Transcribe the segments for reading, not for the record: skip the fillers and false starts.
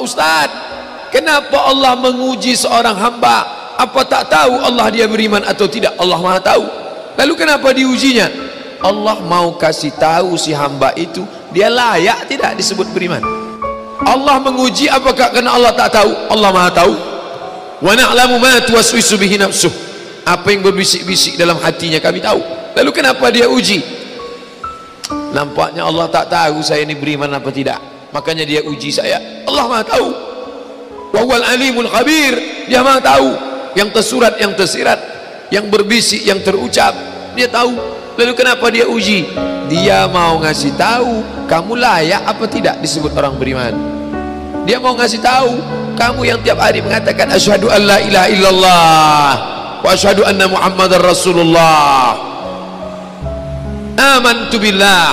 Ustaz, kenapa Allah menguji seorang hamba? Apa tak tahu Allah dia beriman atau tidak? Allah Maha tahu. Lalu kenapa diujinya? Allah mau kasih tahu si hamba itu dia layak tidak disebut beriman. Allah menguji apakah karena Allah tak tahu? Allah Maha tahu. Wa na'lamu ma tuwaswisu bihi nafsuh. Apa yang berbisik-bisik dalam hatinya kami tahu. Lalu kenapa dia uji? Nampaknya Allah tak tahu saya ini beriman apa tidak, makanya dia uji saya. Allah Maha tahu. Wa huwal alimul khabir. Dia Maha tahu yang tersurat, yang tersirat, yang berbisik, yang terucap, dia tahu. Lalu kenapa dia uji? Dia mau ngasih tahu kamu layak apa tidak disebut orang beriman. Dia mau ngasih tahu kamu yang tiap hari mengatakan asyhadu an la ilaha illallah wa asyhadu anna muhammadar rasulullah, amantu billah,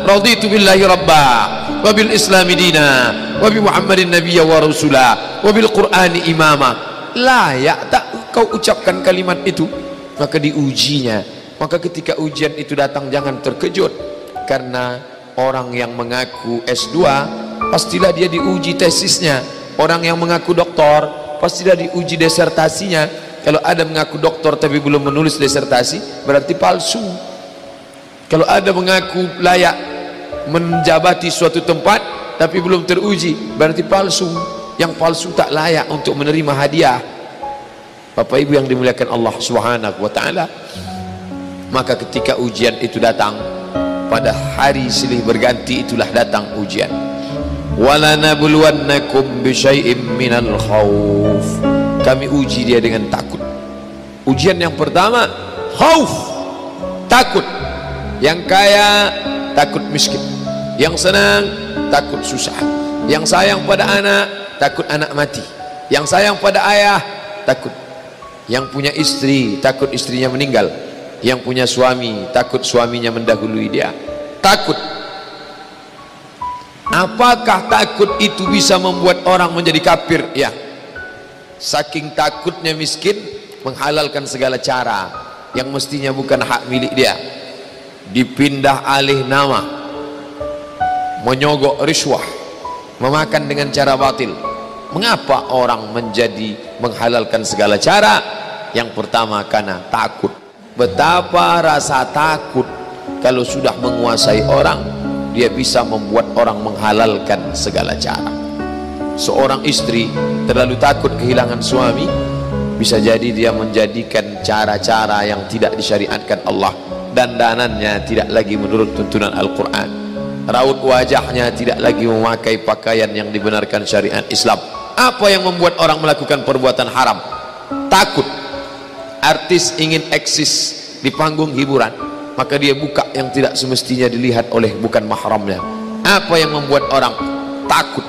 raditu billahi rabba, wa bil islami dina, wa bi muhammadin nabiyya wa rasulah, wa bil qur'ani imama. Layak tak kau ucapkan kalimat itu? Maka diujinya. Maka ketika ujian itu datang jangan terkejut, karena orang yang mengaku S2 pastilah dia diuji tesisnya. Orang yang mengaku doktor pastilah diuji disertasinya. Kalau ada mengaku doktor tapi belum menulis disertasi, berarti palsu. Kalau ada mengaku layak menjabati suatu tempat tapi belum teruji, berarti palsu. Yang palsu tak layak untuk menerima hadiah. Bapak Ibu yang dimuliakan Allah Subhanahu wa taala, maka ketika ujian itu datang, pada hari silih berganti itulah datang ujian. Wala nabluwannakum bisyai'im minal khauf. Kami uji dia dengan takut. Ujian yang pertama khauf, takut. Yang kaya takut miskin, yang senang takut susah, yang sayang pada anak takut anak mati, yang sayang pada ayah takut, yang punya istri takut istrinya meninggal, yang punya suami takut suaminya mendahului dia. Takut. Apakah takut itu bisa membuat orang menjadi kafir? Ya. Saking takutnya miskin menghalalkan segala cara yang mestinya bukan hak milik dia, dipindah alih nama, menyogok riswah, memakan dengan cara batil. Mengapa orang menjadi menghalalkan segala cara? Yang pertama karena takut. Betapa rasa takut kalau sudah menguasai orang, dia bisa membuat orang menghalalkan segala cara. Seorang istri terlalu takut kehilangan suami, bisa jadi dia menjadikan cara-cara yang tidak disyariatkan Allah. Dandanannya tidak lagi menurut tuntunan Al-Quran, raut wajahnya tidak lagi memakai pakaian yang dibenarkan syariat Islam. Apa yang membuat orang melakukan perbuatan haram? Takut. Artis ingin eksis di panggung hiburan, maka dia buka yang tidak semestinya dilihat oleh bukan mahramnya. Apa yang membuat orang takut?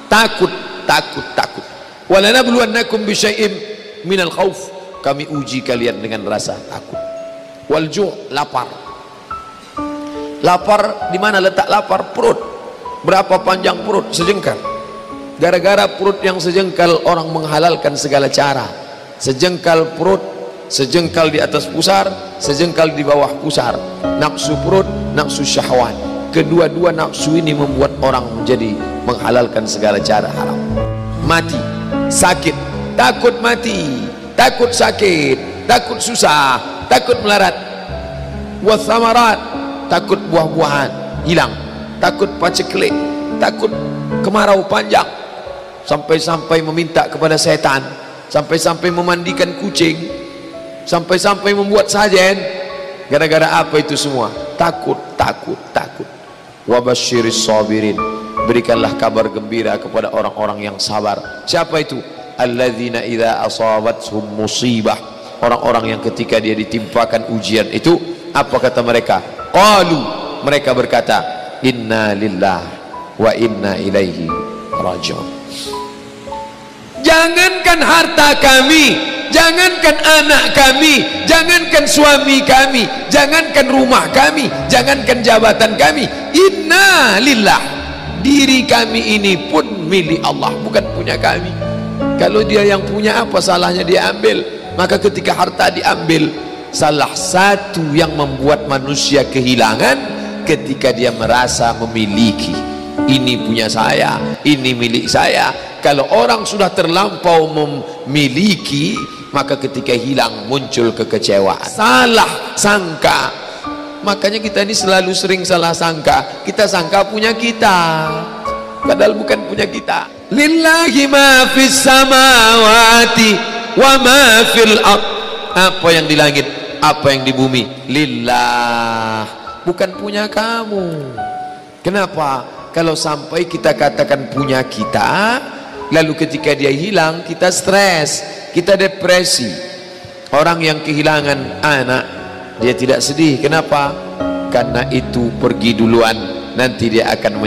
Takut, takut, takut. Walanabluwannakum bisyai'im minal khauf. Kami uji kalian dengan rasa takut. Walju', lapar. Lapar, di mana letak lapar? Perut. Berapa panjang perut? Sejengkal. Gara-gara perut yang sejengkal orang menghalalkan segala cara. Sejengkal perut, sejengkal di atas pusar, sejengkal di bawah pusar. Nafsu perut, nafsu syahwat. Kedua-dua nafsu ini membuat orang menjadi menghalalkan segala cara haram. Mati, sakit, takut mati, takut sakit, takut susah, takut melarat. Wathamarat, takut buah-buahan hilang, takut paceklik, takut kemarau panjang, sampai-sampai meminta kepada setan, sampai-sampai memandikan kucing, sampai-sampai membuat sajen. Gara-gara apa itu semua? Takut, takut, takut. Wabasyiris sabirin, berikanlah kabar gembira kepada orang-orang yang sabar. Siapa itu? Alladzina idza asabathum musibah, orang-orang yang ketika dia ditimpakan ujian itu, apa kata mereka? Qalu, mereka berkata, inna lillah wa inna ilaihi raji'un. Jangankan harta kami, jangankan anak kami, jangankan suami kami, jangankan rumah kami, jangankan jabatan kami, inna lillah, diri kami ini pun milik Allah, bukan punya kami. Kalau dia yang punya, apa salahnya dia ambil? Maka ketika harta diambil, salah satu yang membuat manusia kehilangan ketika dia merasa memiliki. Ini punya saya, ini milik saya. Kalau orang sudah terlampau memiliki, maka ketika hilang muncul kekecewaan, salah sangka. Makanya kita ini selalu sering salah sangka. Kita sangka punya kita, padahal bukan punya kita. Lillahi ma fis samawati wa ma fil ard. Apa yang di langit, apa yang di bumi, lillah, bukan punya kamu. Kenapa? Kalau sampai kita katakan punya kita, lalu ketika dia hilang kita stres, kita depresi. Orang yang kehilangan anak, dia tidak sedih. Kenapa? Karena itu pergi duluan, nanti dia akan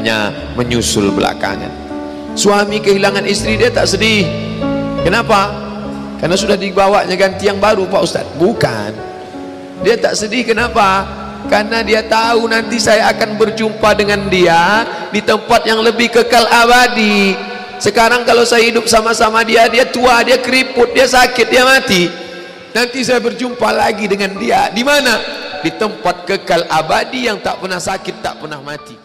menyusul belakangan. Suami kehilangan istri, dia tak sedih. Kenapa? Karena sudah dibawanya ganti yang baru, Pak Ustadz. Bukan, dia tak sedih. Kenapa? Karena dia tahu nanti saya akan berjumpa dengan dia di tempat yang lebih kekal abadi. Sekarang kalau saya hidup sama-sama dia, dia tua, dia keriput, dia sakit, dia mati. Nanti saya berjumpa lagi dengan dia di mana? Di tempat kekal abadi yang tak pernah sakit, tak pernah mati.